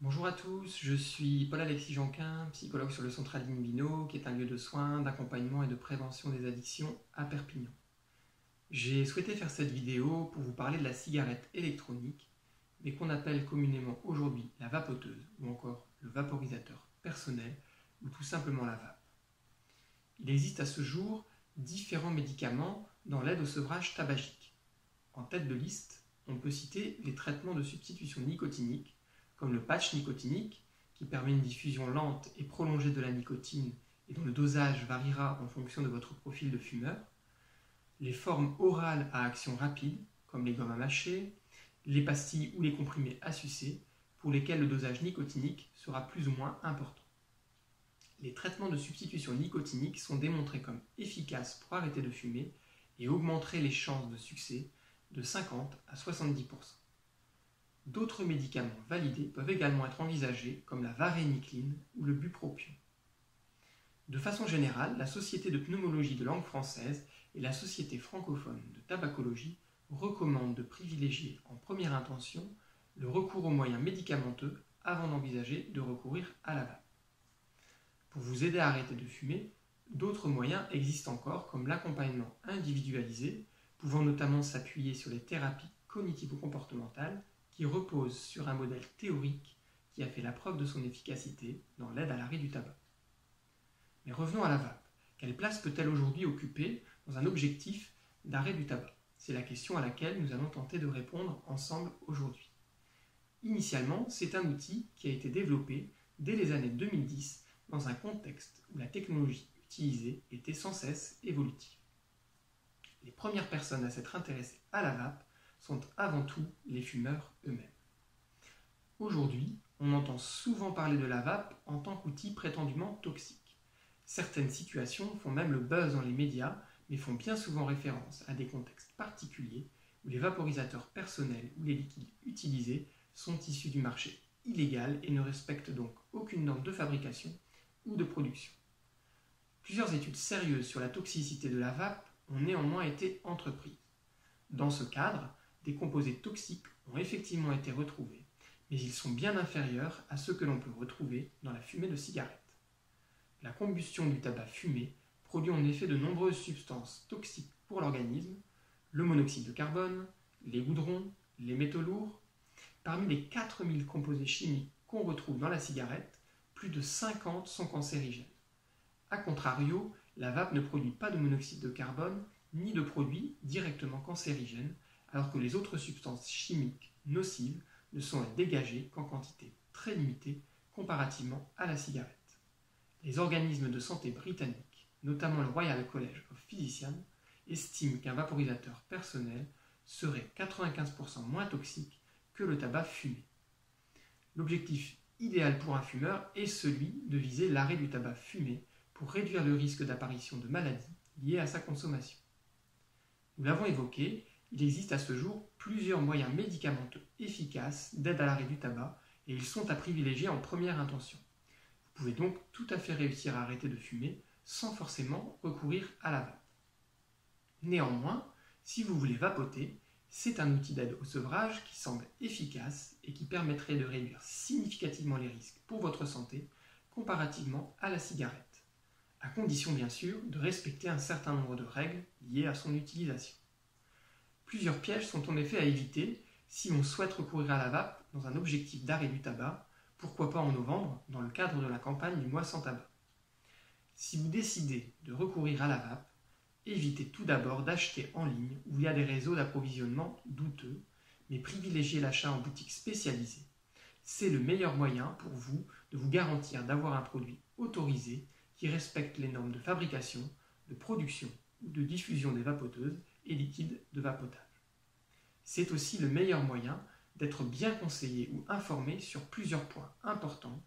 Bonjour à tous, je suis Paul-Alexis Janquin, psychologue sur le Centre Adeline Binot, qui est un lieu de soins, d'accompagnement et de prévention des addictions à Perpignan. J'ai souhaité faire cette vidéo pour vous parler de la cigarette électronique, mais qu'on appelle communément aujourd'hui la vapoteuse, ou encore le vaporisateur personnel, ou tout simplement la vape. Il existe à ce jour différents médicaments dans l'aide au sevrage tabagique. En tête de liste, on peut citer les traitements de substitution nicotinique, comme le patch nicotinique, qui permet une diffusion lente et prolongée de la nicotine et dont le dosage variera en fonction de votre profil de fumeur, les formes orales à action rapide, comme les gommes à mâcher, les pastilles ou les comprimés à sucer, pour lesquels le dosage nicotinique sera plus ou moins important. Les traitements de substitution nicotinique sont démontrés comme efficaces pour arrêter de fumer et augmenteraient les chances de succès de 50 à 70%. D'autres médicaments validés peuvent également être envisagés comme la varénicline ou le bupropion. De façon générale, la Société de pneumologie de langue française et la Société francophone de tabacologie recommandent de privilégier en première intention le recours aux moyens médicamenteux avant d'envisager de recourir à la vape. Pour vous aider à arrêter de fumer, d'autres moyens existent encore comme l'accompagnement individualisé, pouvant notamment s'appuyer sur les thérapies cognitivo-comportementales qui repose sur un modèle théorique qui a fait la preuve de son efficacité dans l'aide à l'arrêt du tabac. Mais revenons à la vape. Quelle place peut-elle aujourd'hui occuper dans un objectif d'arrêt du tabac? C'est la question à laquelle nous allons tenter de répondre ensemble aujourd'hui. Initialement, c'est un outil qui a été développé dès les années 2010 dans un contexte où la technologie utilisée était sans cesse évolutive. Les premières personnes à s'être intéressées à la vape sont avant tout les fumeurs eux-mêmes. Aujourd'hui, on entend souvent parler de la vape en tant qu'outil prétendument toxique. Certaines situations font même le buzz dans les médias, mais font bien souvent référence à des contextes particuliers où les vaporisateurs personnels ou les liquides utilisés sont issus du marché illégal et ne respectent donc aucune norme de fabrication ou de production. Plusieurs études sérieuses sur la toxicité de la vape ont néanmoins été entreprises. Dans ce cadre, des composés toxiques ont effectivement été retrouvés, mais ils sont bien inférieurs à ceux que l'on peut retrouver dans la fumée de cigarette. La combustion du tabac fumé produit en effet de nombreuses substances toxiques pour l'organisme, le monoxyde de carbone, les goudrons, les métaux lourds. Parmi les 4000 composés chimiques qu'on retrouve dans la cigarette, plus de 50 sont cancérigènes. A contrario, la vape ne produit pas de monoxyde de carbone ni de produits directement cancérigènes, alors que les autres substances chimiques nocives ne sont dégagées qu'en quantité très limitée comparativement à la cigarette. Les organismes de santé britanniques, notamment le Royal College of Physicians, estiment qu'un vaporisateur personnel serait 95% moins toxique que le tabac fumé. L'objectif idéal pour un fumeur est celui de viser l'arrêt du tabac fumé pour réduire le risque d'apparition de maladies liées à sa consommation. Nous l'avons évoqué, il existe à ce jour plusieurs moyens médicamenteux efficaces d'aide à l'arrêt du tabac et ils sont à privilégier en première intention. Vous pouvez donc tout à fait réussir à arrêter de fumer sans forcément recourir à la vape. Néanmoins, si vous voulez vapoter, c'est un outil d'aide au sevrage qui semble efficace et qui permettrait de réduire significativement les risques pour votre santé comparativement à la cigarette, à condition bien sûr de respecter un certain nombre de règles liées à son utilisation. Plusieurs pièges sont en effet à éviter si on souhaite recourir à la vape dans un objectif d'arrêt du tabac, pourquoi pas en novembre dans le cadre de la campagne du mois sans tabac. Si vous décidez de recourir à la vape, évitez tout d'abord d'acheter en ligne ou via des réseaux d'approvisionnement douteux, mais privilégiez l'achat en boutique spécialisée. C'est le meilleur moyen pour vous de vous garantir d'avoir un produit autorisé qui respecte les normes de fabrication, de production ou de diffusion des vapoteuses et liquides de vapotage. C'est aussi le meilleur moyen d'être bien conseillé ou informé sur plusieurs points importants,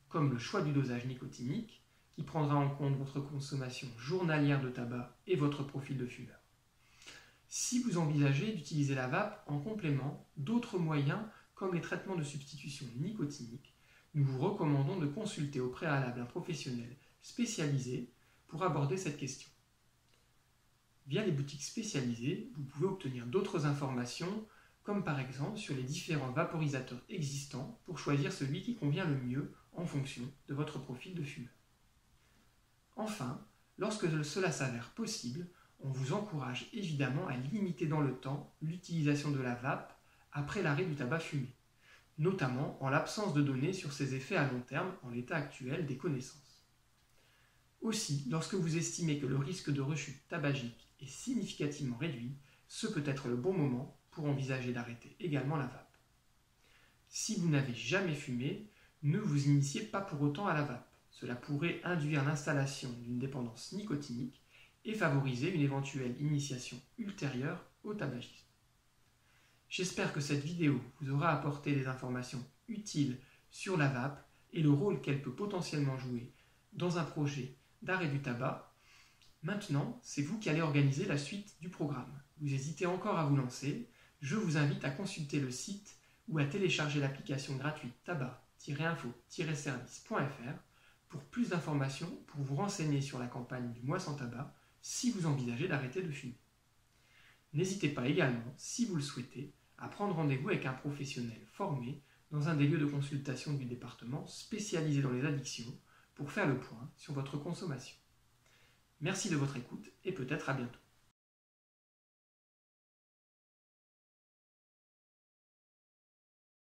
comme le choix du dosage nicotinique, qui prendra en compte votre consommation journalière de tabac et votre profil de fumeur. Si vous envisagez d'utiliser la vape en complément d'autres moyens comme les traitements de substitution nicotinique, nous vous recommandons de consulter au préalable un professionnel spécialisé pour aborder cette question. Via les boutiques spécialisées, vous pouvez obtenir d'autres informations comme par exemple sur les différents vaporisateurs existants pour choisir celui qui convient le mieux en fonction de votre profil de fumeur. Enfin, lorsque cela s'avère possible, on vous encourage évidemment à limiter dans le temps l'utilisation de la vape après l'arrêt du tabac fumé, notamment en l'absence de données sur ses effets à long terme en l'état actuel des connaissances. Aussi, lorsque vous estimez que le risque de rechute tabagique est significativement réduit, ce peut être le bon moment pour envisager d'arrêter également la vape. Si vous n'avez jamais fumé, ne vous initiez pas pour autant à la vape. Cela pourrait induire l'installation d'une dépendance nicotinique et favoriser une éventuelle initiation ultérieure au tabagisme. J'espère que cette vidéo vous aura apporté des informations utiles sur la vape et le rôle qu'elle peut potentiellement jouer dans un projet d'arrêt du tabac. Maintenant, c'est vous qui allez organiser la suite du programme. Vous hésitez encore à vous lancer, je vous invite à consulter le site ou à télécharger l'application gratuite tabac-info-service.fr pour plus d'informations pour vous renseigner sur la campagne du mois sans tabac si vous envisagez d'arrêter de fumer. N'hésitez pas également, si vous le souhaitez, à prendre rendez-vous avec un professionnel formé dans un des lieux de consultation du département spécialisé dans les addictions pour faire le point sur votre consommation. Merci de votre écoute et peut-être à bientôt.